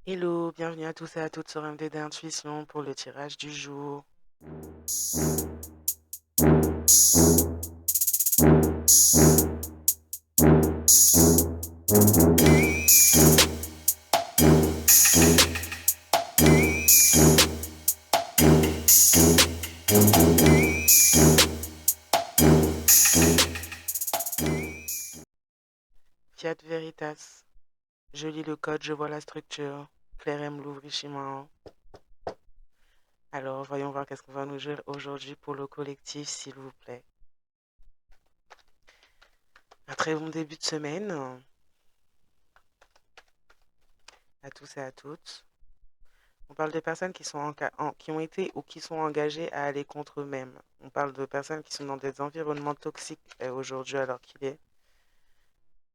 Hello, bienvenue à tous et à toutes sur MD d'Intuition pour le tirage du jour. Fiat Veritas. Je lis le code, je vois la structure. Claire M. Louvry-Chiman. Alors, voyons voir qu'est-ce qu'on va nous jouer aujourd'hui pour le collectif, s'il vous plaît. Un très bon début de semaine à tous et à toutes. On parle de personnes qui qui ont été ou qui sont engagées à aller contre eux-mêmes. On parle de personnes qui sont dans des environnements toxiques aujourd'hui alors qu'il est,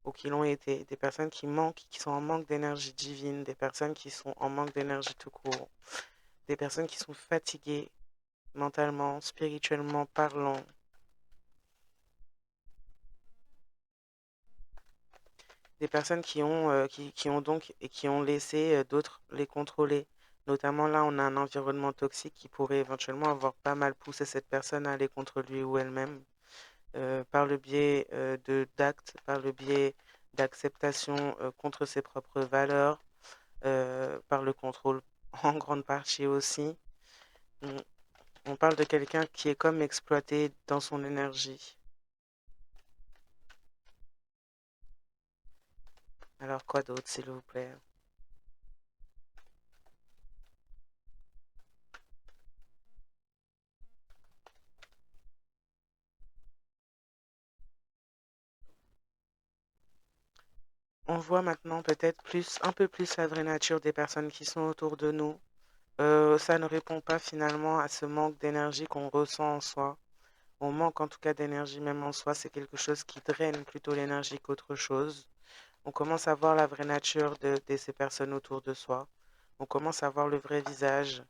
ou qui l'ont été, des personnes qui manquent, qui sont en manque d'énergie divine, des personnes qui sont en manque d'énergie tout court, des personnes qui sont fatiguées mentalement, spirituellement parlant, des personnes qui ont donc et qui ont laissé d'autres les contrôler. Notamment là, on a un environnement toxique qui pourrait éventuellement avoir pas mal poussé cette personne à aller contre lui ou elle-même, par le biais de d'actes, par le biais d'acceptation contre ses propres valeurs, par le contrôle en grande partie aussi. On, on parle de quelqu'un qui est comme exploité dans son énergie. Alors quoi d'autre, s'il vous plaît? On voit maintenant peut-être un peu plus la vraie nature des personnes qui sont autour de nous. Ça ne répond pas finalement à ce manque d'énergie qu'on ressent en soi. On manque en tout cas d'énergie même en soi. C'est quelque chose qui draine plutôt l'énergie qu'autre chose. On commence à voir la vraie nature de ces personnes autour de soi. On commence à voir le vrai visage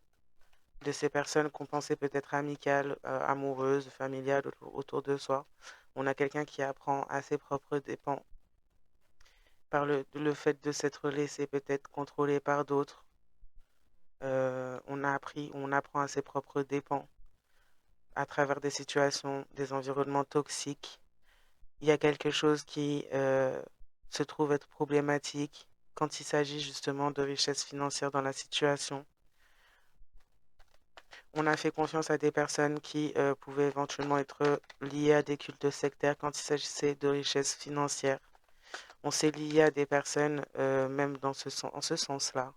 de ces personnes qu'on pensait peut-être amicales, amoureuses, familiales autour de soi. On a quelqu'un qui apprend à ses propres dépens par le fait de s'être laissé peut-être contrôler par d'autres. On apprend à ses propres dépens à travers des situations, des environnements toxiques. Il y a quelque chose qui se trouve être problématique quand il s'agit justement de richesse financière dans la situation. On a fait confiance à des personnes qui pouvaient éventuellement être liées à des cultes sectaires quand il s'agissait de richesse financière. On s'est lié à des personnes même en ce sens-là.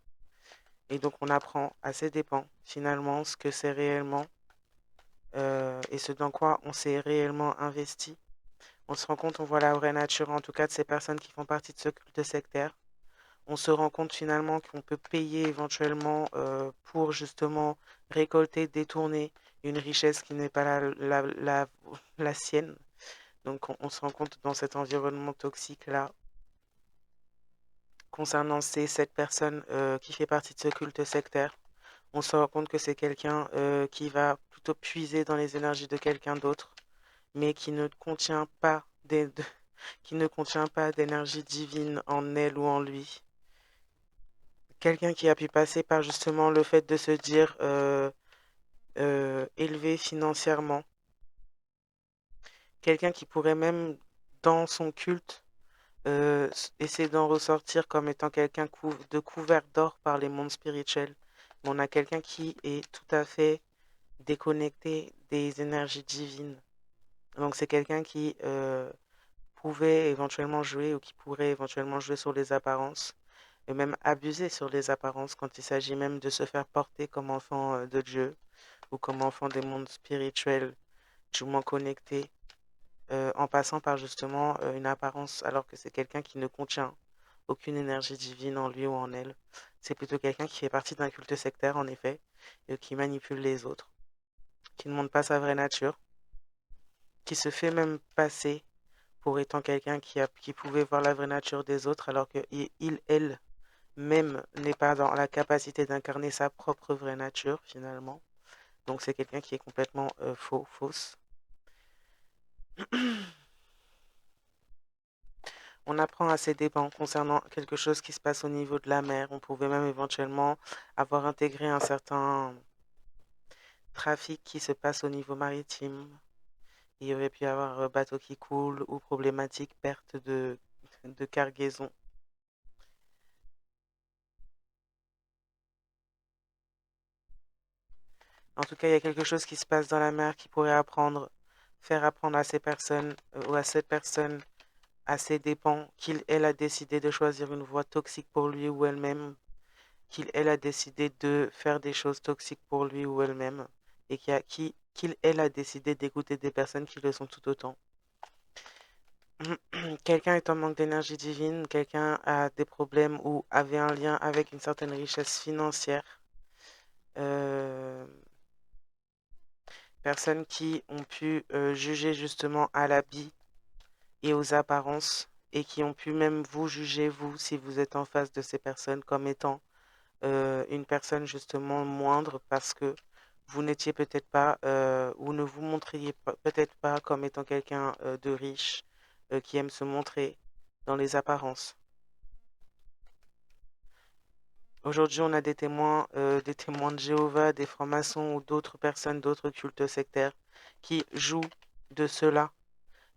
Et donc on apprend à ses dépens finalement ce que c'est réellement et ce dans quoi on s'est réellement investi. On se rend compte, on voit la vraie nature en tout cas de ces personnes qui font partie de ce culte sectaire. On se rend compte finalement qu'on peut payer éventuellement pour justement récolter, détourner une richesse qui n'est pas la sienne. Donc on se rend compte dans cet environnement toxique-là, concernant cette personne qui fait partie de ce culte sectaire, on se rend compte que c'est quelqu'un qui va plutôt puiser dans les énergies de quelqu'un d'autre, mais qui ne contient pas qui ne contient pas d'énergie divine en elle ou en lui. Quelqu'un qui a pu passer par justement le fait de se dire élevé financièrement. Quelqu'un qui pourrait même, dans son culte, essayer d'en ressortir comme étant quelqu'un de couvert d'or par les mondes spirituels. Mais on a quelqu'un qui est tout à fait déconnecté des énergies divines. Donc c'est quelqu'un qui pouvait éventuellement jouer ou qui pourrait éventuellement jouer sur les apparences et même abuser sur les apparences quand il s'agit même de se faire porter comme enfant de Dieu ou comme enfant des mondes spirituels, du moins connecté, en passant par justement une apparence alors que c'est quelqu'un qui ne contient aucune énergie divine en lui ou en elle. C'est plutôt quelqu'un qui fait partie d'un culte sectaire en effet et qui manipule les autres, qui ne montre pas sa vraie nature, qui se fait même passer pour étant quelqu'un qui pouvait voir la vraie nature des autres alors que elle, même n'est pas dans la capacité d'incarner sa propre vraie nature finalement. Donc c'est quelqu'un qui est complètement fausse. On apprend à ses dépens concernant quelque chose qui se passe au niveau de la mer. On pouvait même éventuellement avoir intégré un certain trafic qui se passe au niveau maritime. Il y aurait pu y avoir bateau qui coule ou problématique perte de cargaison. En tout cas, il y a quelque chose qui se passe dans la mer qui pourrait faire apprendre à ces personnes ou à cette personne, à ses dépens, elle a décidé de choisir une voie toxique pour lui ou elle-même, elle a décidé de faire des choses toxiques pour lui ou elle-même, et elle a décidé d'écouter des personnes qui le sont tout autant. Quelqu'un est en manque d'énergie divine, quelqu'un a des problèmes ou avait un lien avec une certaine richesse financière. Euh, Personnes qui ont pu juger justement à l'habit et aux apparences et qui ont pu même vous juger, vous, si vous êtes en face de ces personnes, comme étant une personne justement moindre parce que vous n'étiez peut-être pas ou ne vous montriez peut-être pas comme étant quelqu'un de riche qui aime se montrer dans les apparences. Aujourd'hui, on a des témoins de Jéhovah, des francs-maçons ou d'autres personnes, d'autres cultes sectaires qui jouent de cela,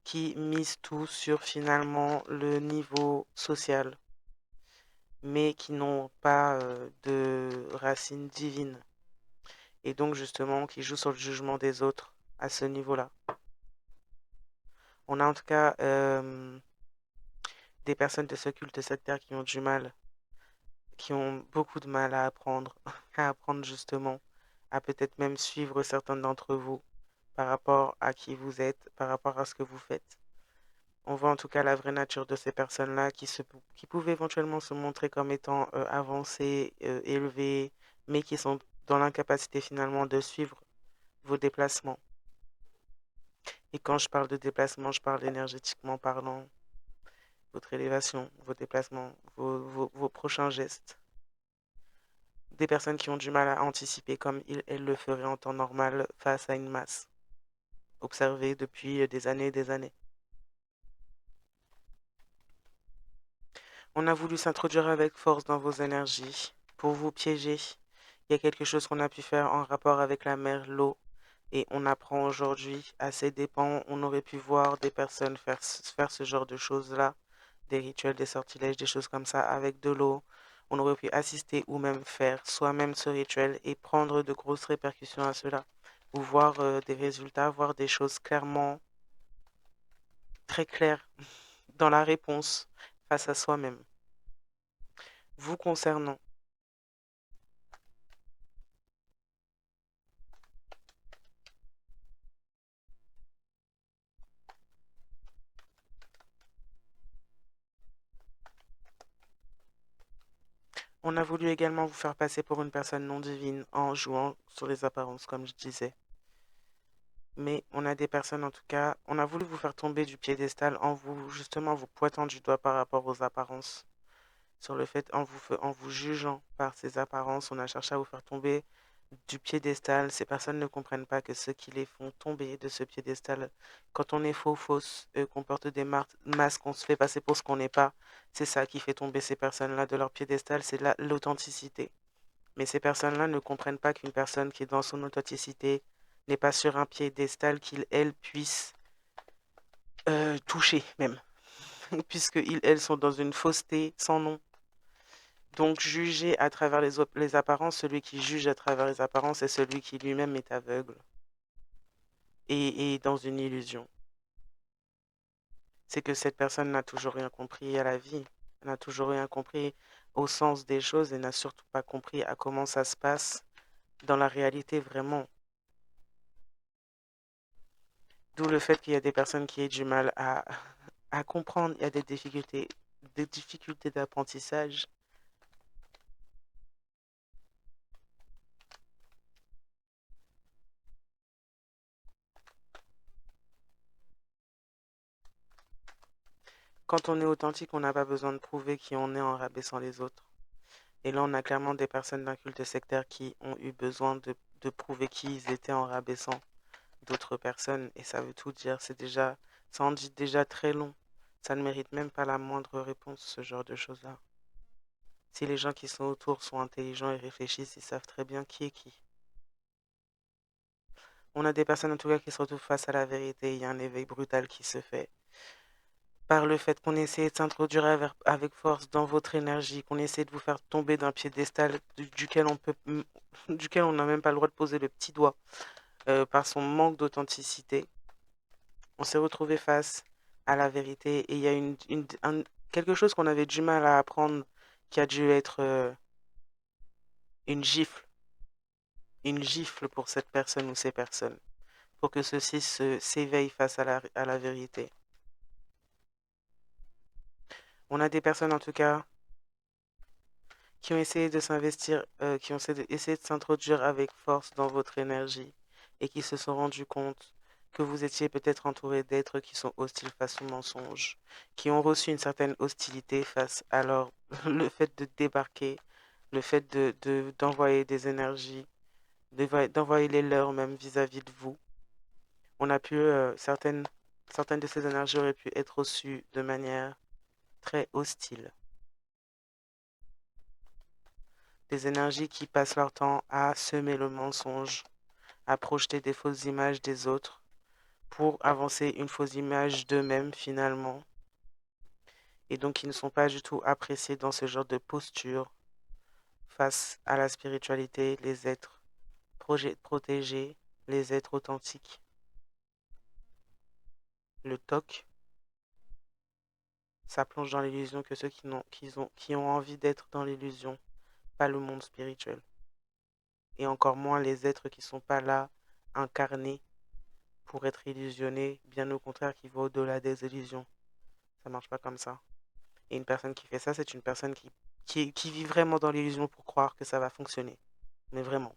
qui misent tout sur finalement le niveau social, mais qui n'ont pas de racines divines. Et donc justement qui jouent sur le jugement des autres à ce niveau-là. On a en tout cas des personnes de ce culte sectaire qui ont du mal, qui ont beaucoup de mal à apprendre, à apprendre justement, à peut-être même suivre certains d'entre vous par rapport à qui vous êtes, par rapport à ce que vous faites. On voit en tout cas la vraie nature de ces personnes-là qui pouvaient éventuellement se montrer comme étant avancées, élevées, mais qui sont dans l'incapacité finalement de suivre vos déplacements. Et quand je parle de déplacement, je parle énergétiquement parlant, votre élévation, vos déplacements, vos prochains gestes. Des personnes qui ont du mal à anticiper comme elles le feraient en temps normal face à une masse, observée depuis des années et des années. On a voulu s'introduire avec force dans vos énergies pour vous piéger. Il y a quelque chose qu'on a pu faire en rapport avec la mer, l'eau, et on apprend aujourd'hui, à ses dépens, on aurait pu voir des personnes faire ce genre de choses-là, des rituels, des sortilèges, des choses comme ça avec de l'eau. On aurait pu assister ou même faire soi-même ce rituel et prendre de grosses répercussions à cela, ou voir des résultats, voir des choses clairement, très claires dans la réponse face à soi-même. Vous concernant, on a voulu également vous faire passer pour une personne non divine en jouant sur les apparences, comme je disais. Mais on a des personnes, en tout cas, on a voulu vous faire tomber du piédestal en vous, justement, vous pointant du doigt par rapport aux apparences. Sur le fait, en vous jugeant par ces apparences, on a cherché à vous faire tomber du piédestal. Ces personnes ne comprennent pas que ceux qui les font tomber de ce piédestal, quand on est faux, fausse, qu'on porte des masques, on se fait passer pour ce qu'on n'est pas, c'est ça qui fait tomber ces personnes-là de leur piédestal, c'est l'authenticité. Mais ces personnes-là ne comprennent pas qu'une personne qui est dans son authenticité n'est pas sur un piédestal elles puissent toucher même, puisque elles sont dans une fausseté sans nom. Donc juger à travers les apparences, celui qui juge à travers les apparences est celui qui lui-même est aveugle et dans une illusion. C'est que cette personne n'a toujours rien compris à la vie, n'a toujours rien compris au sens des choses et n'a surtout pas compris à comment ça se passe dans la réalité vraiment. D'où le fait qu'il y a des personnes qui aient du mal à comprendre, il y a des difficultés d'apprentissage. Quand on est authentique, on n'a pas besoin de prouver qui on est en rabaissant les autres. Et là, on a clairement des personnes d'un culte sectaire qui ont eu besoin de prouver qui ils étaient en rabaissant d'autres personnes. Et ça veut tout dire. Ça en dit déjà très long Ça ne mérite même pas la moindre réponse, ce genre de choses-là. Si les gens qui sont autour sont intelligents et réfléchissent, ils savent très bien qui est qui. On a des personnes en tout cas qui se retrouvent face à la vérité. Il y a un éveil brutal qui se fait par le fait qu'on essaie de s'introduire avec force dans votre énergie, qu'on essaie de vous faire tomber d'un piédestal duquel on n'a même pas le droit de poser le petit doigt par son manque d'authenticité. On s'est retrouvé face à la vérité et il y a quelque chose qu'on avait du mal à apprendre qui a dû être une gifle, une gifle pour cette personne ou ces personnes, pour que ceux-ci s'éveillent face à la vérité. On a des personnes en tout cas qui ont essayé de s'investir, qui ont essayé de s'introduire avec force dans votre énergie et qui se sont rendus compte que vous étiez peut-être entouré d'êtres qui sont hostiles face au mensonge, qui ont reçu une certaine hostilité face à le fait de débarquer, le fait d'envoyer des énergies, d'envoyer les leurs même vis-à-vis de vous. On a pu, certaines de ces énergies auraient pu être reçues de manière très hostile. Des énergies qui passent leur temps à semer le mensonge, à projeter des fausses images des autres pour avancer une fausse image d'eux-mêmes finalement. Et donc ils ne sont pas du tout appréciés dans ce genre de posture face à la spiritualité, les êtres protégés, les êtres authentiques. Le TOC, ça plonge dans l'illusion que ceux qui ont envie d'être dans l'illusion, pas le monde spirituel. Et encore moins les êtres qui ne sont pas là, incarnés, pour être illusionnés, bien au contraire qui va au-delà des illusions. Ça marche pas comme ça. Et une personne qui fait ça, c'est une personne qui vit vraiment dans l'illusion pour croire que ça va fonctionner. Mais vraiment.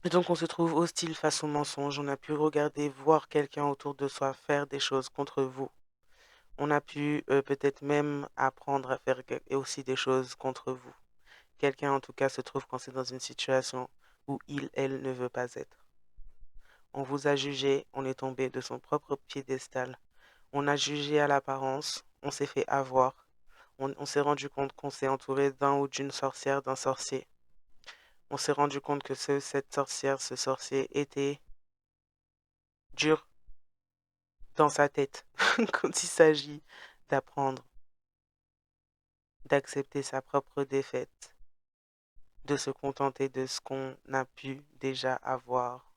Et donc on se trouve hostile face au mensonge. On a pu regarder, voir quelqu'un autour de soi faire des choses contre vous. On a pu peut-être même apprendre à faire et aussi des choses contre vous. Quelqu'un en tout cas se trouve coincé dans une situation où elle ne veut pas être. On vous a jugé, on est tombé de son propre piédestal. On a jugé à l'apparence, on s'est fait avoir. On s'est rendu compte qu'on s'est entouré d'un ou d'une sorcière, d'un sorcier. On s'est rendu compte que cette sorcière, ce sorcier était dur dans sa tête quand il s'agit d'apprendre, d'accepter sa propre défaite, de se contenter de ce qu'on a pu déjà avoir.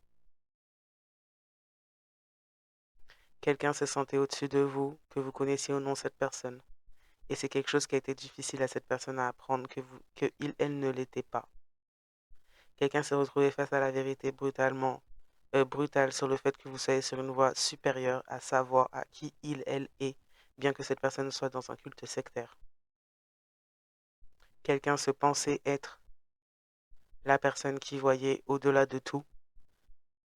Quelqu'un se sentait au-dessus de vous, que vous connaissiez ou non cette personne. Et c'est quelque chose qui a été difficile à cette personne à apprendre, elle ne l'était pas. Quelqu'un s'est retrouvé face à la vérité brutale sur le fait que vous soyez sur une voie supérieure à savoir à qui elle est, bien que cette personne soit dans un culte sectaire. Quelqu'un se pensait être la personne qui voyait au-delà de tout,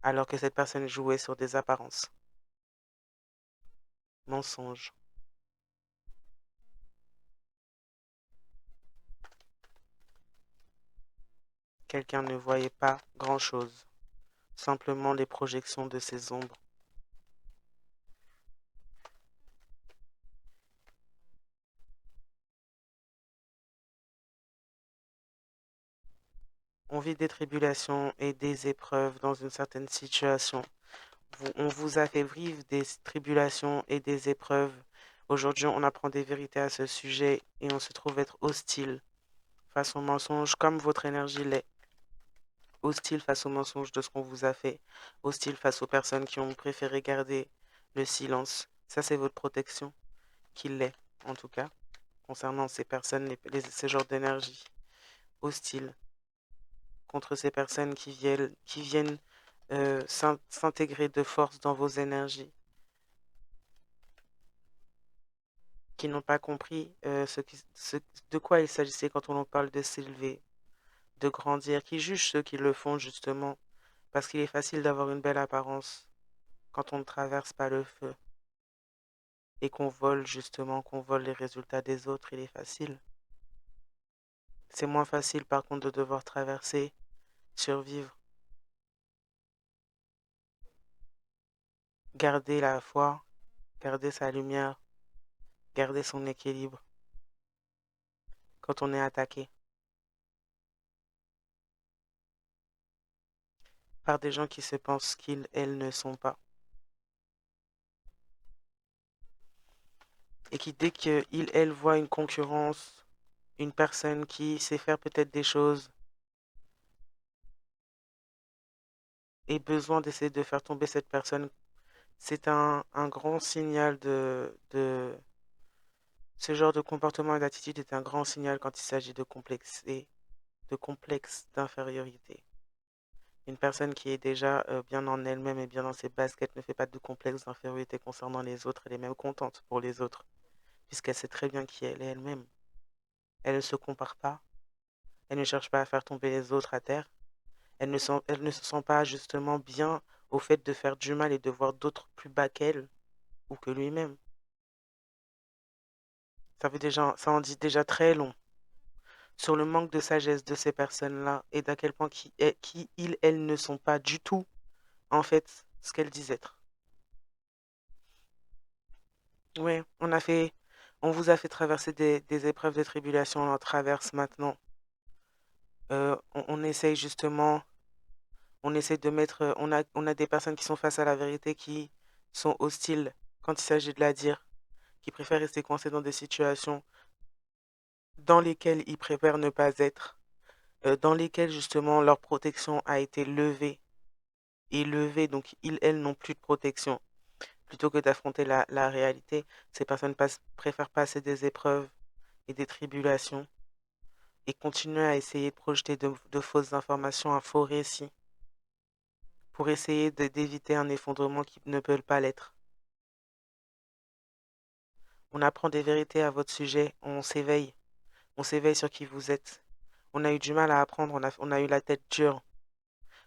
alors que cette personne jouait sur des apparences. Mensonge. Quelqu'un ne voyait pas grand-chose, simplement les projections de ses ombres. On vit des tribulations et des épreuves dans une certaine situation. On vous a fait vivre des tribulations et des épreuves. Aujourd'hui, on apprend des vérités à ce sujet et on se trouve être hostile face aux mensonges comme votre énergie l'est. Hostile face aux mensonges de ce qu'on vous a fait. Hostile face aux personnes qui ont préféré garder le silence. Ça, c'est votre protection, qui l'est, en tout cas, concernant ces personnes, ce genre d'énergie. Hostile contre ces personnes qui viennent s'intégrer de force dans vos énergies, qui n'ont pas compris de quoi il s'agissait quand on en parle de s'élever, de grandir, qui jugent ceux qui le font justement, parce qu'il est facile d'avoir une belle apparence quand on ne traverse pas le feu et qu'on vole justement, qu'on vole les résultats des autres, il est facile. C'est moins facile par contre de devoir traverser, survivre. garder la foi, garder sa lumière, garder son équilibre quand on est attaqué par des gens qui se pensent qu'ils, elles ne sont pas. Et qui, dès qu'ils, elles voient une concurrence, une personne qui sait faire peut-être des choses, et besoin d'essayer de faire tomber cette personne, c'est un grand signal ce genre de comportement et d'attitude est un grand signal quand il s'agit de complexe d'infériorité. Une personne qui est déjà bien en elle-même et bien dans ses baskets ne fait pas de complexe d'infériorité concernant les autres, elle est même contente pour les autres, puisqu'elle sait très bien qui elle est elle-même. Elle ne se compare pas, elle ne cherche pas à faire tomber les autres à terre, elle ne se sent pas justement bien au fait de faire du mal et de voir d'autres plus bas qu'elle ou que lui-même. Ça en dit déjà très long sur le manque de sagesse de ces personnes-là et d'à quel point ils, elles ne sont pas du tout, en fait, ce qu'elles disent être. Oui, on vous a fait traverser des épreuves de tribulation, on en traverse maintenant. On essaye justement, on essaye de mettre, on a des personnes qui sont face à la vérité qui sont hostiles quand il s'agit de la dire, qui préfèrent rester coincés dans des situations dans lesquelles ils préfèrent ne pas être, dans lesquelles justement leur protection a été levée et levée, donc ils, elles n'ont plus de protection. Plutôt que d'affronter la réalité, ces personnes préfèrent passer des épreuves et des tribulations et continuer à essayer de projeter de fausses informations, un faux récit, pour essayer d'éviter un effondrement qui ne peut pas l'être. On apprend des vérités à votre sujet, on s'éveille sur qui vous êtes. On a eu du mal à apprendre, on a eu la tête dure.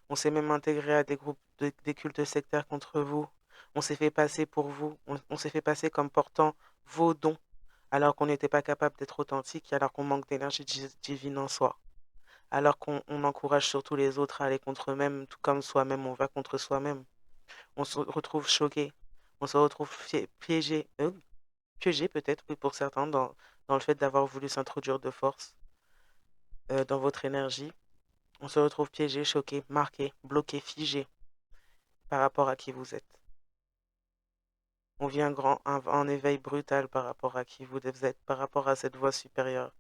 On s'est même intégré à des groupes, des cultes sectaires contre vous. On s'est fait passer pour vous, on s'est fait passer comme portant vos dons, alors qu'on n'était pas capable d'être authentique, alors qu'on manque d'énergie divine en soi. Alors qu'on encourage surtout les autres à aller contre eux-mêmes, tout comme soi-même, on va contre soi-même. On se retrouve choqué, on se retrouve piégé peut-être, oui, pour certains, dans le fait d'avoir voulu s'introduire de force dans votre énergie. On se retrouve piégé, choqué, marqué, bloqué, figé par rapport à qui vous êtes. On vit un éveil brutal par rapport à qui vous êtes, par rapport à cette voix supérieure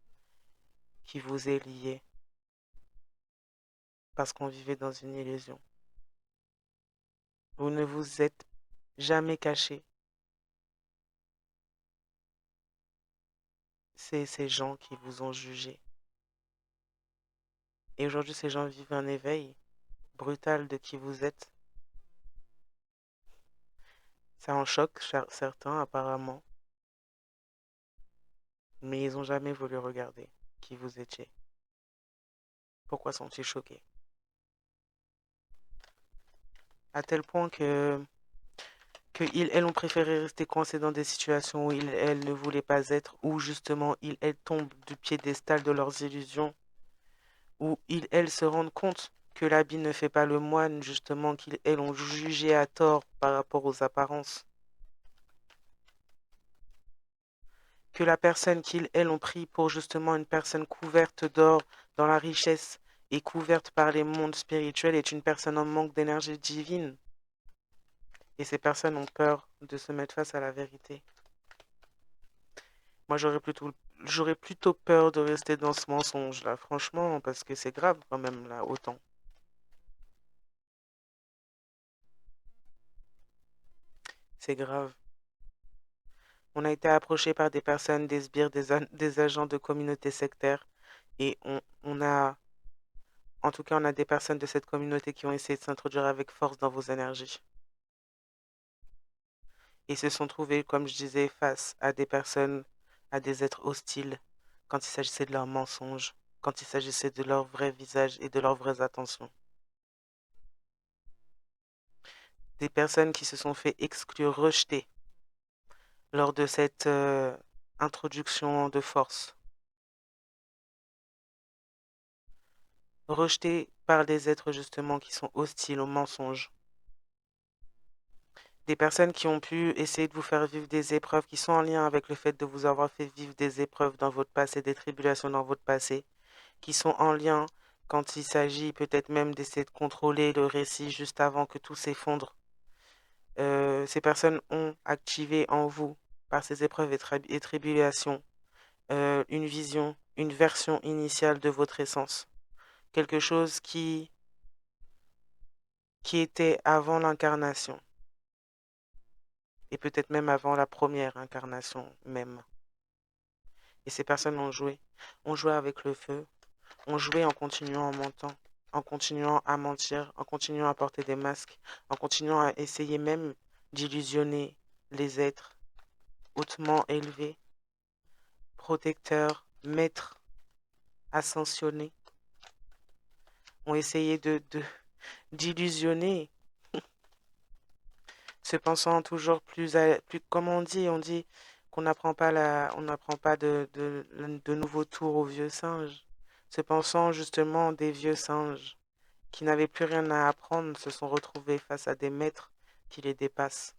qui vous est liée, parce qu'on vivait dans une illusion. Vous ne vous êtes jamais caché. C'est ces gens qui vous ont jugé. Et aujourd'hui, ces gens vivent un éveil brutal de qui vous êtes. Ça en choque certains apparemment, mais ils n'ont jamais voulu regarder qui vous étiez. Pourquoi sont-ils choqués? À tel point que elles ont préféré rester coincées dans des situations où elles ne voulaient pas être, où justement elles tombent du piédestal de leurs illusions, où elles se rendent compte que l'habit ne fait pas le moine, justement, qu'elles ont jugé à tort par rapport aux apparences, que la personne elles ont pris pour justement une personne couverte d'or dans la richesse et couverte par les mondes spirituels est une personne en manque d'énergie divine. Et ces personnes ont peur de se mettre face à la vérité. Moi, j'aurais plutôt peur de rester dans ce mensonge-là, franchement, parce que c'est grave quand même, là, autant. C'est grave. On a été approché par des personnes, des sbires, des agents de communautés sectaires, et en tout cas, on a des personnes de cette communauté qui ont essayé de s'introduire avec force dans vos énergies. Et se sont trouvés, comme je disais, face à des personnes, à des êtres hostiles, quand il s'agissait de leurs mensonges, quand il s'agissait de leur vrai visage et de leurs vraies intentions. Des personnes qui se sont fait exclure, rejeter lors de cette introduction de force, rejetées par des êtres justement qui sont hostiles aux mensonges, Des personnes qui ont pu essayer de vous faire vivre des épreuves qui sont en lien avec le fait de vous avoir fait vivre des épreuves dans votre passé, des tribulations dans votre passé, qui sont en lien quand il s'agit peut-être même d'essayer de contrôler le récit juste avant que tout s'effondre. Ces personnes ont activé en vous, par ces épreuves et tribulations, une vision, une version initiale de votre essence. Quelque chose qui était avant l'incarnation. Et peut-être même avant la première incarnation même. Et ces personnes ont joué avec le feu, ont joué en continuant en mentant, en continuant à mentir, en continuant à porter des masques, en continuant à essayer même d'illusionner les êtres hautement élevés, protecteurs, maîtres, ascensionnés, ont essayé d'illusionner, se pensant toujours plus comme on dit qu'on n'apprend pas on n'apprend pas de nouveaux tours aux vieux singes, se pensant justement des vieux singes qui n'avaient plus rien à apprendre, se sont retrouvés face à des maîtres qui les dépassent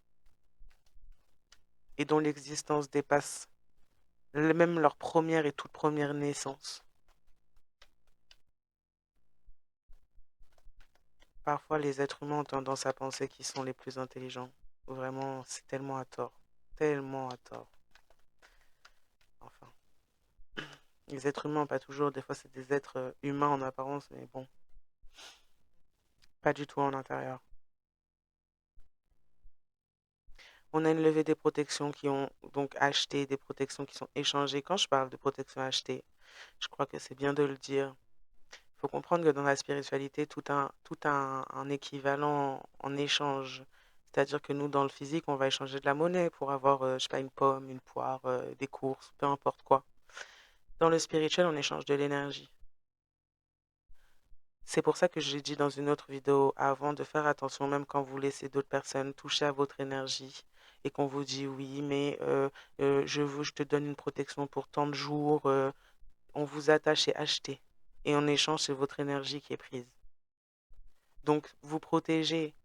et dont l'existence dépasse même leur première et toute première naissance. Parfois, les êtres humains ont tendance à penser qu'ils sont les plus intelligents. Vraiment, c'est tellement à tort. Tellement à tort. Enfin, les êtres humains, pas toujours. Des fois, c'est des êtres humains en apparence, mais bon, pas du tout en intérieur. On a une levée des protections qui ont donc acheté, des protections qui sont échangées. Quand je parle de protections achetées, je crois que c'est bien de le dire. Il faut comprendre que dans la spiritualité, tout a un équivalent en échange. C'est-à-dire que nous, dans le physique, on va échanger de la monnaie pour avoir, je sais pas, une pomme, une poire, des courses, peu importe quoi. Dans le spirituel, on échange de l'énergie. C'est pour ça que j'ai dit dans une autre vidéo avant de faire attention, même quand vous laissez d'autres personnes toucher à votre énergie et qu'on vous dit oui, mais je te donne une protection pour tant de jours, on vous attache et acheté. Et en échange, c'est votre énergie qui est prise. Donc, vous protégez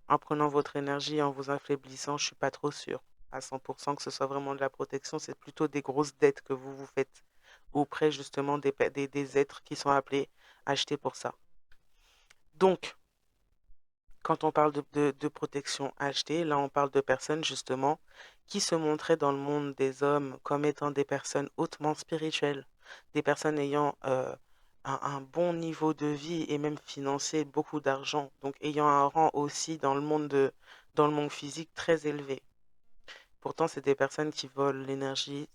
en prenant votre énergie, en vous affaiblissant, je suis pas trop sûre à 100% que ce soit vraiment de la protection. C'est plutôt des grosses dettes que vous vous faites auprès justement des êtres qui sont appelés achetés pour ça. Donc, quand on parle de protection achetée, là on parle de personnes justement qui se montraient dans le monde des hommes comme étant des personnes hautement spirituelles, des personnes ayant un bon niveau de vie et même financier, beaucoup d'argent, donc ayant un rang aussi dans le monde physique très élevé. Pourtant, c'est des personnes qui volent l'énergie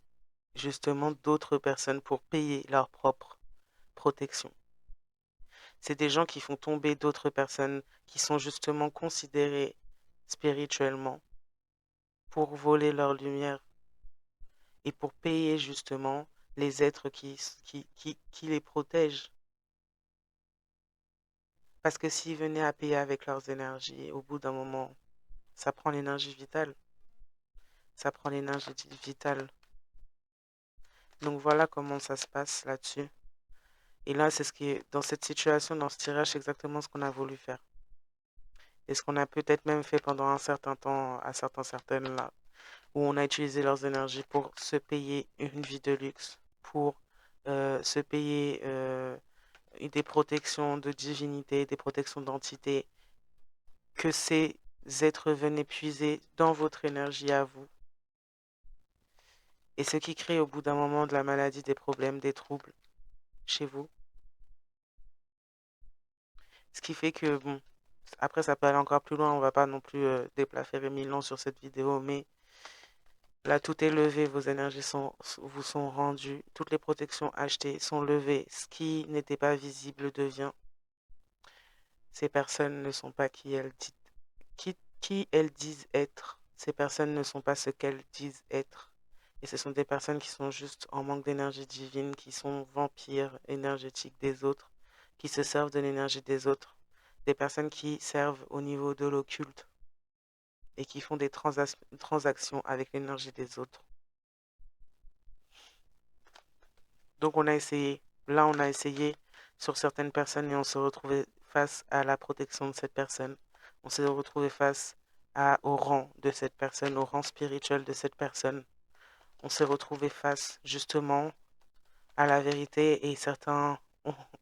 justement d'autres personnes pour payer leur propre protection. C'est des gens qui font tomber d'autres personnes qui sont justement considérées spirituellement pour voler leur lumière et pour payer justement les êtres qui les protègent. Parce que s'ils venaient à payer avec leurs énergies, au bout d'un moment, ça prend l'énergie vitale. Ça prend l'énergie vitale. Donc voilà comment ça se passe là-dessus. Et là, c'est ce qui est dans cette situation, dans ce tirage, c'est exactement ce qu'on a voulu faire. Et ce qu'on a peut-être même fait pendant un certain temps à certaines là, où on a utilisé leurs énergies pour se payer une vie de luxe, pour se payer des protections de divinité, des protections d'entité, que ces êtres venaient puiser dans votre énergie à vous. Et ce qui crée au bout d'un moment de la maladie, des problèmes, des troubles chez vous. Ce qui fait que, bon, après ça peut aller encore plus loin, on va pas non plus déplafer mille ans sur cette vidéo, mais là, tout est levé, vos énergies vous sont rendues, toutes les protections achetées sont levées, ce qui n'était pas visible devient. Ces personnes ne sont pas qui elles disent être. Ces personnes ne sont pas ce qu'elles disent être. Et ce sont des personnes qui sont juste en manque d'énergie divine, qui sont vampires énergétiques des autres, qui se servent de l'énergie des autres. Des personnes qui servent au niveau de l'occulte et qui font des transactions avec l'énergie des autres. Donc on a essayé, là on a essayé sur certaines personnes et on s'est retrouvé face à la protection de cette personne. On s'est retrouvé face au rang de cette personne, au rang spirituel de cette personne. On s'est retrouvé face justement à la vérité et certains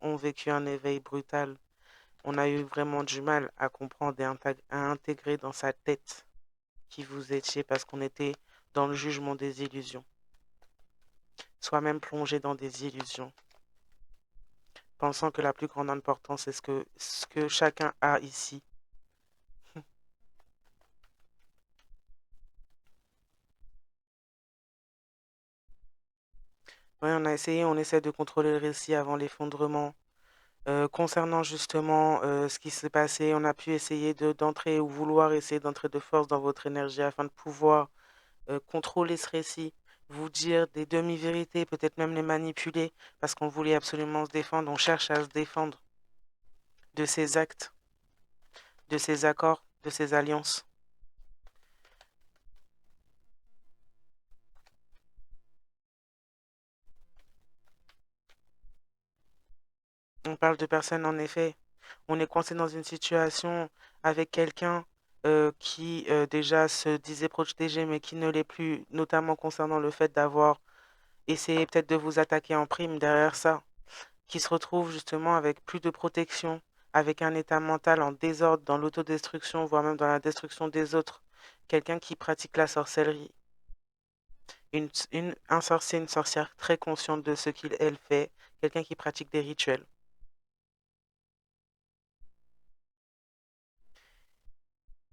ont vécu un éveil brutal. On a eu vraiment du mal à comprendre et à intégrer dans sa tête qui vous étiez parce qu'on était dans le jugement des illusions, soit même plongé dans des illusions, pensant que la plus grande importance est ce que chacun a ici. Oui, on essaie de contrôler le récit avant l'effondrement. Concernant justement ce qui s'est passé, on a pu essayer d'entrer ou vouloir essayer d'entrer de force dans votre énergie afin de pouvoir contrôler ce récit, vous dire des demi-vérités, peut-être même les manipuler, parce qu'on voulait absolument se défendre, on cherche à se défendre de ces actes, de ces accords, de ces alliances. On parle de personnes, en effet, on est coincé dans une situation avec quelqu'un qui déjà se disait protéger, mais qui ne l'est plus, notamment concernant le fait d'avoir essayé peut-être de vous attaquer en prime derrière ça, qui se retrouve justement avec plus de protection, avec un état mental en désordre, dans l'autodestruction, voire même dans la destruction des autres. Quelqu'un qui pratique la sorcellerie. Un sorcier, une sorcière très consciente de ce qu'il, elle fait. Quelqu'un qui pratique des rituels.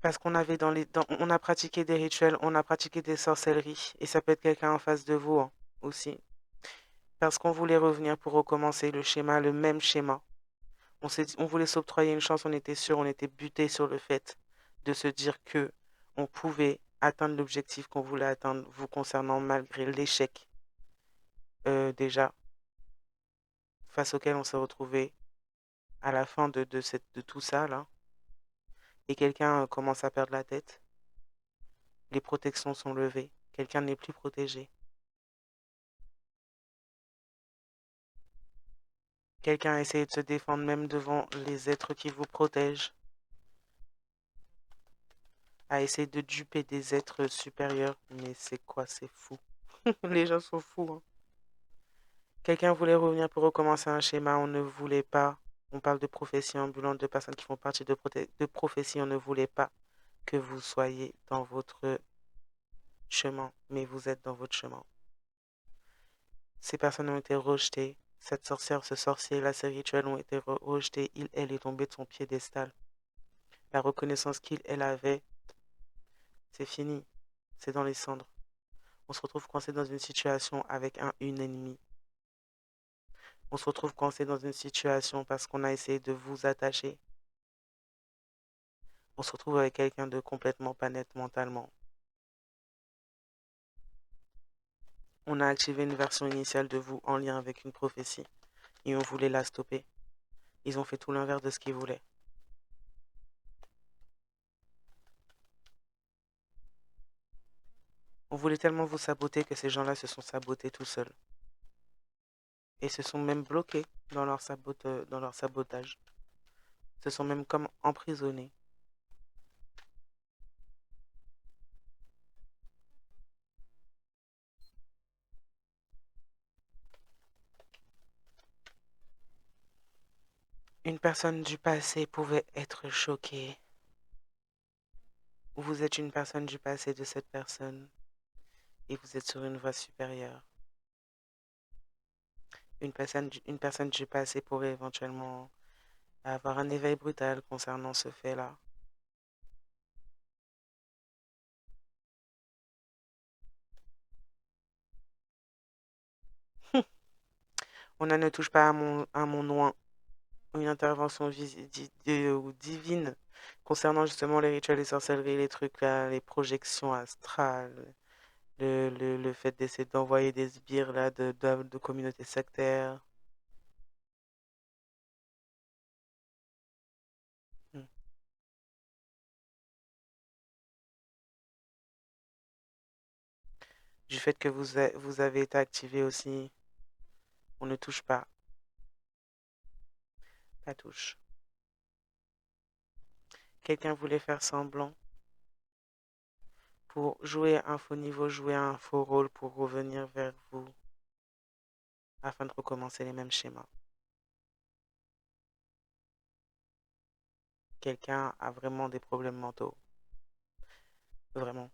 Parce qu'on avait on a pratiqué des rituels, on a pratiqué des sorcelleries. Et ça peut être quelqu'un en face de vous hein, aussi. Parce qu'on voulait revenir pour recommencer le schéma, le même schéma. On voulait s'octroyer une chance, on était sûr, on était buté sur le fait de se dire que on pouvait atteindre l'objectif qu'on voulait atteindre vous concernant malgré l'échec déjà face auquel on s'est retrouvé à la fin de tout ça là et quelqu'un commence à perdre la tête, les protections sont levées, quelqu'un n'est plus protégé, quelqu'un a essayé de se défendre même devant les êtres qui vous protègent, a essayé de duper des êtres supérieurs, mais c'est quoi, c'est fou. Les gens sont fous. Hein. Quelqu'un voulait revenir pour recommencer un schéma, on ne voulait pas. On parle de prophéties ambulantes, de personnes qui font partie de prophéties, on ne voulait pas que vous soyez dans votre chemin, mais vous êtes dans votre chemin. Ces personnes ont été rejetées. Cette sorcière, ce sorcier, là, ces rituels ont été rejetés. Elle est tombée de son piédestal. La reconnaissance qu'il, elle avait, c'est fini. C'est dans les cendres. On se retrouve coincé dans une situation avec une ennemi. On se retrouve coincé dans une situation parce qu'on a essayé de vous attacher. On se retrouve avec quelqu'un de complètement pas net mentalement. On a activé une version initiale de vous en lien avec une prophétie et on voulait la stopper. Ils ont fait tout l'inverse de ce qu'ils voulaient. On voulait tellement vous saboter que ces gens-là se sont sabotés tout seuls et se sont même bloqués dans leur sabotage. Se sont même comme emprisonnés. Une personne du passé pouvait être choquée. Ou vous êtes une personne du passé de cette personne et vous êtes sur une voie supérieure. Une personne du passé pourrait éventuellement avoir un éveil brutal concernant ce fait-là. On ne touche pas à mon noin. Une intervention ou divine concernant justement les rituels, les sorcelleries, les trucs là, les projections astrales, le fait d'essayer d'envoyer des sbires là de communautés sectaires. Hmm. Du fait que vous avez été activé aussi, on ne touche pas, pas touche. Quelqu'un voulait faire semblant pour jouer un faux niveau, jouer un faux rôle pour revenir vers vous afin de recommencer les mêmes schémas. Quelqu'un a vraiment des problèmes mentaux. Vraiment.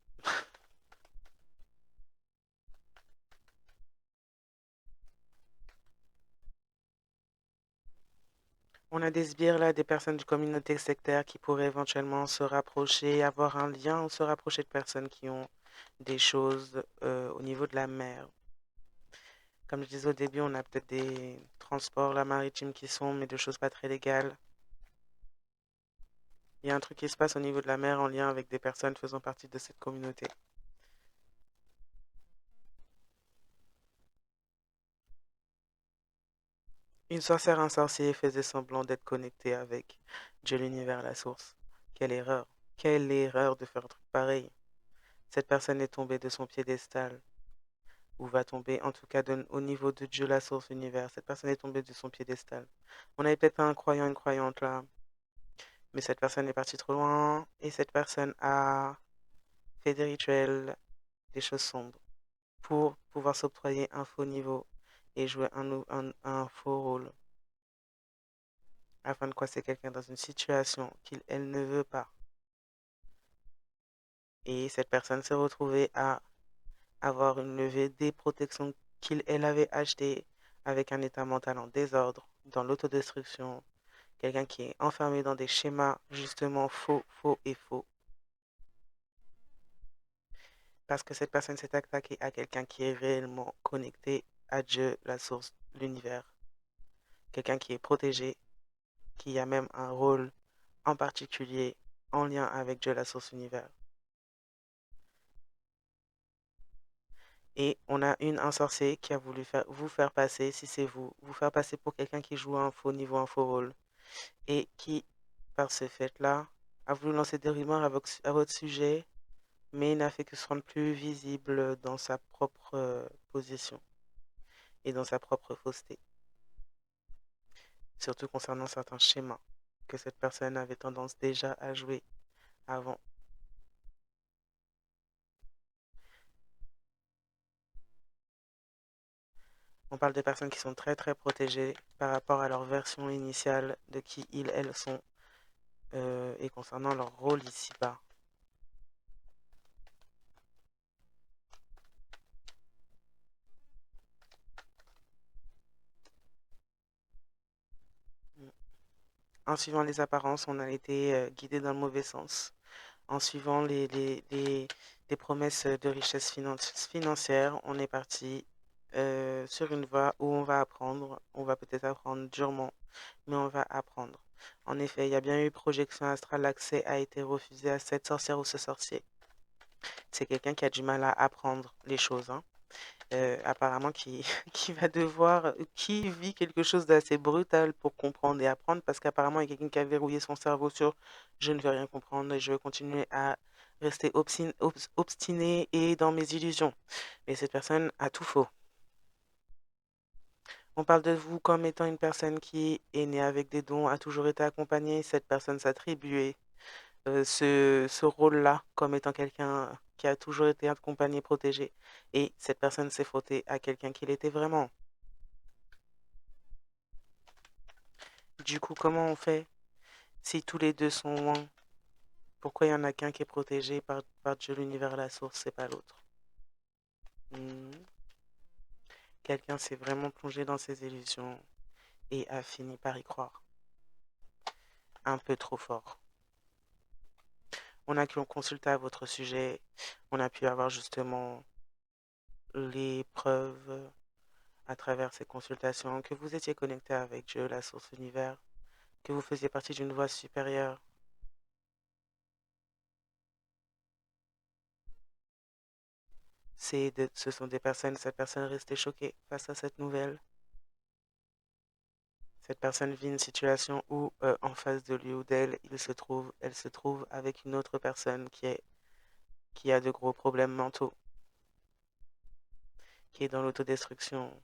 On a des sbires là, des personnes de communauté sectaire qui pourraient éventuellement se rapprocher, avoir un lien ou se rapprocher de personnes qui ont des choses au niveau de la mer. Comme je disais au début, on a peut-être des transports là, maritimes qui sont, mais de choses pas très légales. Il y a un truc qui se passe au niveau de la mer en lien avec des personnes faisant partie de cette communauté. Une sorcière, un sorcier faisait semblant d'être connecté avec Dieu, l'univers, la source. Quelle erreur. Quelle erreur de faire un truc pareil. Cette personne est tombée de son piédestal, ou va tomber, en tout cas au niveau de Dieu, la source, l'univers. Cette personne est tombée de son piédestal. On n'avait peut-être pas un croyant, une croyante là, mais cette personne est partie trop loin et cette personne a fait des rituels, des choses sombres, pour pouvoir s'octroyer un faux niveau et jouer un faux rôle, afin de coincer quelqu'un dans une situation qu'elle ne veut pas. Et cette personne s'est retrouvée à avoir une levée des protections qu'elle avait achetées avec un état mental en désordre, dans l'autodestruction, quelqu'un qui est enfermé dans des schémas justement faux, faux et faux, parce que cette personne s'est attaquée à quelqu'un qui est réellement connecté à Dieu, la source, l'univers, quelqu'un qui est protégé, qui a même un rôle en particulier en lien avec Dieu, la source, l'univers. Et on a un sorcier qui a voulu vous faire passer, si c'est vous, vous faire passer pour quelqu'un qui joue un faux niveau, un faux rôle, et qui, par ce fait-là, a voulu lancer des rumeurs à votre sujet, mais n'a fait que se rendre plus visible dans sa propre position et dans sa propre fausseté, surtout concernant certains schémas que cette personne avait tendance déjà à jouer avant. On parle de personnes qui sont très très protégées par rapport à leur version initiale de qui elles sont et concernant leur rôle ici-bas. En suivant les apparences, on a été guidé dans le mauvais sens. En suivant les promesses de richesse financière, on est parti sur une voie où on va apprendre. On va peut-être apprendre durement, mais on va apprendre. En effet, il y a bien eu projection astrale, l'accès a été refusé à cette sorcière ou ce sorcier. C'est quelqu'un qui a du mal à apprendre les choses, hein. Apparemment qui va devoir, qui vit quelque chose d'assez brutal pour comprendre et apprendre, parce qu'apparemment il y a quelqu'un qui a verrouillé son cerveau sur je ne veux rien comprendre et je veux continuer à rester obstiné et dans mes illusions. Mais cette personne a tout faux. On parle de vous comme étant une personne qui est née avec des dons, a toujours été accompagnée. Cette personne s'attribuait ce rôle-là comme étant quelqu'un qui a toujours été accompagné, protégé. Et cette personne s'est frottée à quelqu'un qu'il était vraiment. Du coup, comment on fait si tous les deux sont loin? Pourquoi il y en a qu'un qui est protégé par Dieu, l'univers, la source, c'est pas l'autre? Hmm. Quelqu'un s'est vraiment plongé dans ses illusions et a fini par y croire. Un peu trop fort. On a pu consulter à votre sujet, on a pu avoir justement les preuves à travers ces consultations que vous étiez connecté avec Dieu, la source, l'univers, que vous faisiez partie d'une voie supérieure. Ce sont des personnes, cette personne est restée choquée face à cette nouvelle. Cette personne vit une situation où, en face de lui ou d'elle, elle se trouve avec une autre personne qui a de gros problèmes mentaux, qui est dans l'autodestruction,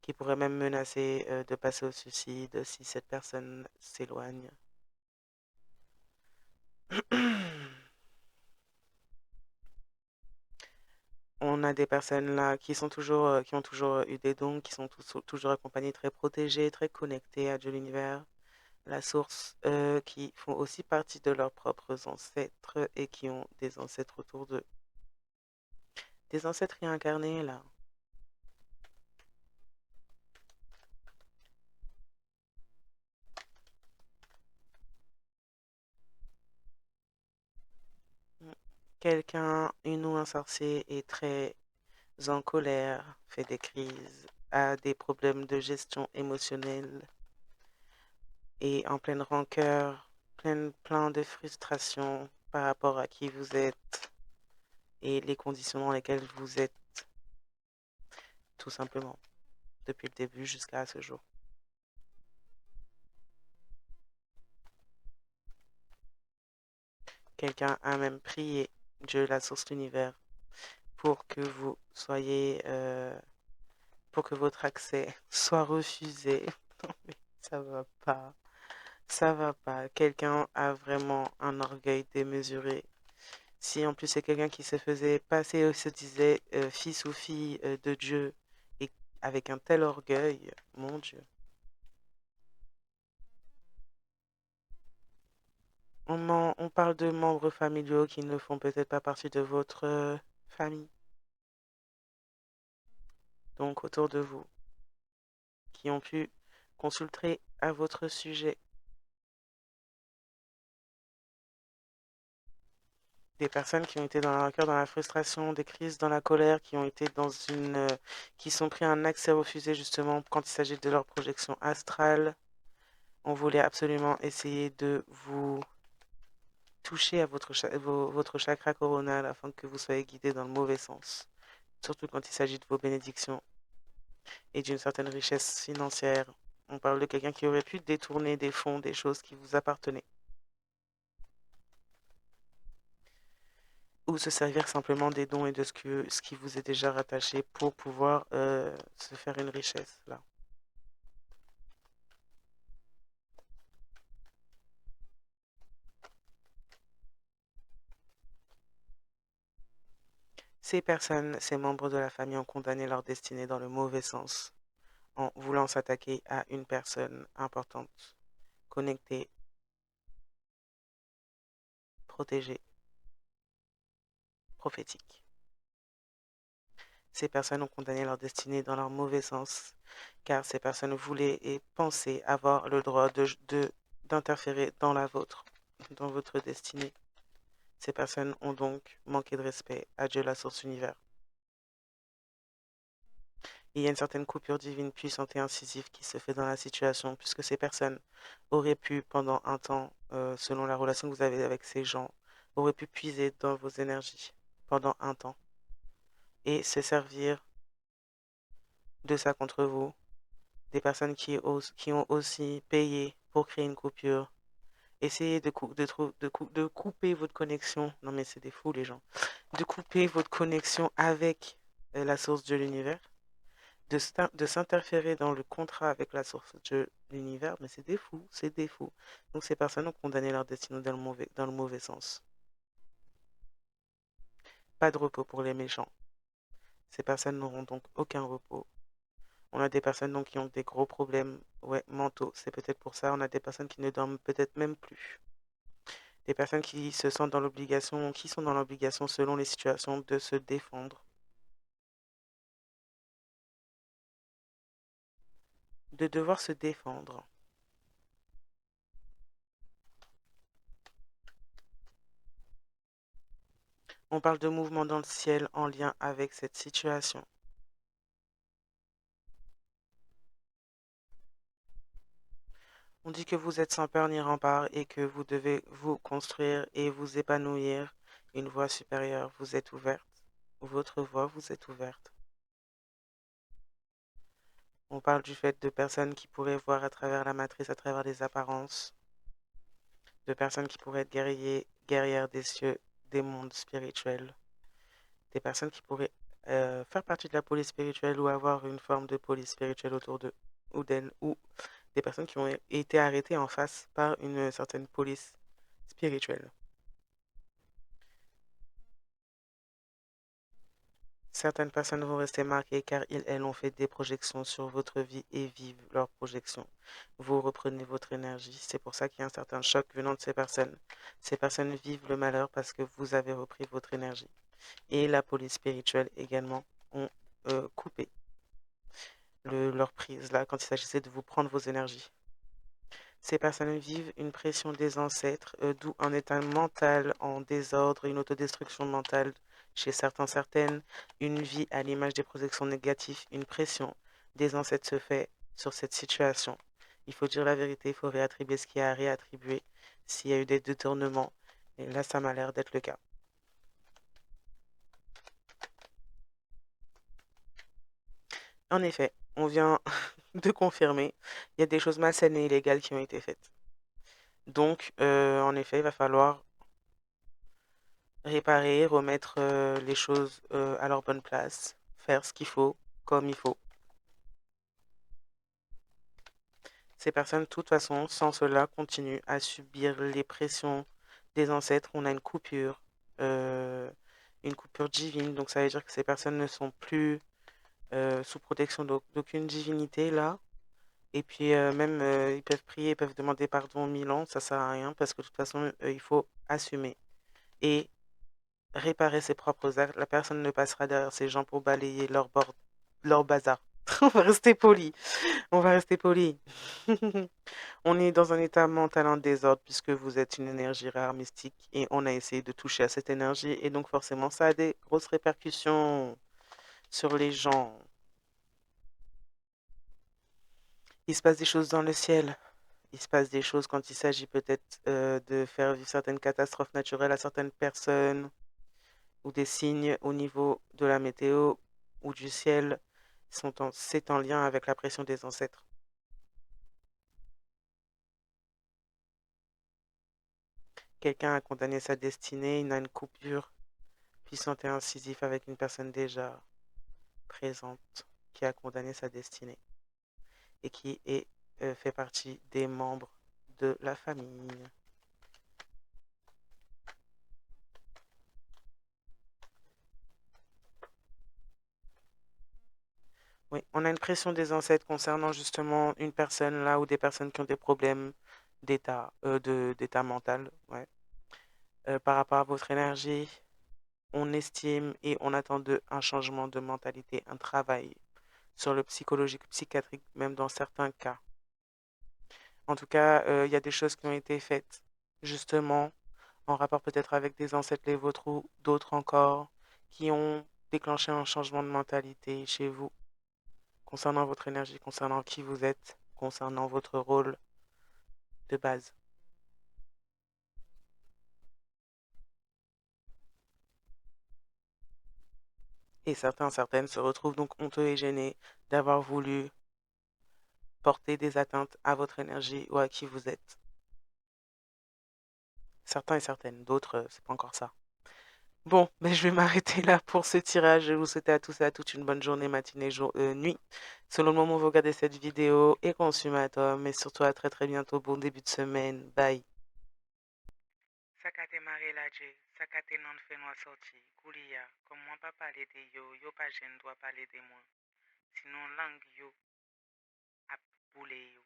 qui pourrait même menacer de passer au suicide si cette personne s'éloigne. a des personnes là qui sont toujours, qui ont toujours eu des dons, qui sont toujours accompagnées, très protégées, très connectées à Dieu l'univers, la source, qui font aussi partie de leurs propres ancêtres et qui ont des ancêtres autour d'eux. Des ancêtres réincarnés là. Mm. Quelqu'un, une ou un sorcier est très en colère, fait des crises, a des problèmes de gestion émotionnelle et en pleine rancœur, plein de frustration par rapport à qui vous êtes et les conditions dans lesquelles vous êtes, tout simplement, depuis le début jusqu'à ce jour. Quelqu'un a même prié Dieu, la source de l'univers, pour que vous soyez, pour que votre accès soit refusé. Non, mais ça va pas. Ça va pas. Quelqu'un a vraiment un orgueil démesuré. Si en plus c'est quelqu'un qui se faisait passer, se disait fils ou fille de Dieu, et avec un tel orgueil, mon Dieu. On parle de membres familiaux qui ne font peut-être pas partie de votre famille, donc autour de vous, qui ont pu consulter à votre sujet. Des personnes qui ont été dans la rancœur, dans la frustration, des crises dans la colère, qui ont été dans qui sont pris un accès refusé justement quand il s'agit de leur projection astrale. On voulait absolument essayer de vous toucher à votre chakra coronal afin que vous soyez guidé dans le mauvais sens, surtout quand il s'agit de vos bénédictions et d'une certaine richesse financière. On parle de quelqu'un qui aurait pu détourner des fonds, des choses qui vous appartenaient, ou se servir simplement des dons et de ce qui vous est déjà rattaché pour pouvoir se faire une richesse là. Ces personnes, ces membres de la famille ont condamné leur destinée dans le mauvais sens en voulant s'attaquer à une personne importante, connectée, protégée, prophétique. Ces personnes ont condamné leur destinée dans leur mauvais sens, car ces personnes voulaient et pensaient avoir le droit d'interférer dans la vôtre, dans votre destinée. Ces personnes ont donc manqué de respect à Dieu, la source univers. Il y a une certaine coupure divine puissante et incisive qui se fait dans la situation, puisque ces personnes auraient pu, pendant un temps, selon la relation que vous avez avec ces gens, auraient pu puiser dans vos énergies pendant un temps et se servir de ça contre vous. Des personnes qui ont aussi payé pour créer une coupure. Essayez de couper votre connexion. Non mais c'est des fous les gens. De couper votre connexion avec la source de l'univers. De s'interférer dans le contrat avec la source de l'univers. Mais c'est des fous, c'est des fous. Donc ces personnes ont condamné leur destinée dans le mauvais sens. Pas de repos pour les méchants. Ces personnes n'auront donc aucun repos. On a des personnes donc qui ont des gros problèmes, ouais, mentaux. C'est peut-être pour ça. On a des personnes qui ne dorment peut-être même plus. Des personnes qui se sentent dans l'obligation, qui sont dans l'obligation selon les situations de se défendre, de devoir se défendre. On parle de mouvement dans le ciel en lien avec cette situation. On dit que vous êtes sans peur ni rempart et que vous devez vous construire et vous épanouir une voie supérieure. Vous êtes ouverte. Votre voie vous est ouverte. On parle du fait de personnes qui pourraient voir à travers la matrice, à travers les apparences, de personnes qui pourraient être guerrières des cieux, des mondes spirituels, des personnes qui pourraient faire partie de la police spirituelle ou avoir une forme de police spirituelle autour d'eux ou d'elles, ou des personnes qui ont été arrêtées en face par une certaine police spirituelle. Certaines personnes vont rester marquées car elles ont fait des projections sur votre vie et vivent leurs projections. Vous reprenez votre énergie. C'est pour ça qu'il y a un certain choc venant de ces personnes. Ces personnes vivent le malheur parce que vous avez repris votre énergie. Et la police spirituelle également ont coupé leur prise là quand il s'agissait de vous prendre vos énergies. Ces personnes vivent une pression des ancêtres, d'où un état mental en désordre, une autodestruction mentale chez certaines, une vie à l'image des projections négatives, une pression des ancêtres se fait sur cette situation. Il faut dire la vérité, il faut réattribuer ce qui est à réattribuer s'il y a eu des détournements. Et là, ça m'a l'air d'être le cas. En effet, on vient de confirmer, il y a des choses malsaines et illégales qui ont été faites. Donc, en effet, il va falloir réparer, remettre les choses à leur bonne place, faire ce qu'il faut, comme il faut. Ces personnes, de toute façon, sans cela, continuent à subir les pressions des ancêtres. On a une coupure divine. Donc, ça veut dire que ces personnes ne sont plus sous protection d'aucune divinité là. Et puis, même, ils peuvent prier, ils peuvent demander pardon 1000 ans. Ça sert à rien parce que de toute façon, il faut assumer. Et réparer ses propres actes. La personne ne passera derrière ces gens pour balayer leur bazar. On va rester poli. On va rester poli. On est dans un état mental en désordre puisque vous êtes une énergie rare, mystique, et on a essayé de toucher à cette énergie. Et donc forcément, ça a des grosses répercussions sur les gens. Il se passe des choses dans le ciel. Il se passe des choses quand il s'agit peut-être de faire vivre certaines catastrophes naturelles à certaines personnes, ou des signes au niveau de la météo ou du ciel c'est en lien avec la pression des ancêtres. Quelqu'un a condamné sa destinée, il a une coupure puissante et incisive avec une personne déjà présente qui a condamné sa destinée et qui fait partie des membres de la famille. Oui, on a une pression des ancêtres concernant justement une personne là ou des personnes qui ont des problèmes d'état mental, ouais. Par rapport à votre énergie, on estime et on attend d'eux un changement de mentalité, un travail sur le psychologique, psychiatrique, même dans certains cas. En tout cas, il y a des choses qui ont été faites, justement, en rapport peut-être avec des ancêtres les vôtres ou d'autres encore, qui ont déclenché un changement de mentalité chez vous, concernant votre énergie, concernant qui vous êtes, concernant votre rôle de base. Et certaines se retrouvent donc honteux et gênés d'avoir voulu porter des atteintes à votre énergie ou à qui vous êtes. Certains et certaines, d'autres, c'est pas encore ça. Bon, mais je vais m'arrêter là pour ce tirage. Je vous souhaite à tous et à toutes une bonne journée, matinée, nuit. Selon le moment où vous regardez cette vidéo et consommateur, mais surtout à très très bientôt. Bon début de semaine. Bye. Sakate mare la je, sakate non fe no sorti, kouliya, comme moi pas parler de yo, yo pas jen doit parler de moi. Sinon langue yo ap boule yo.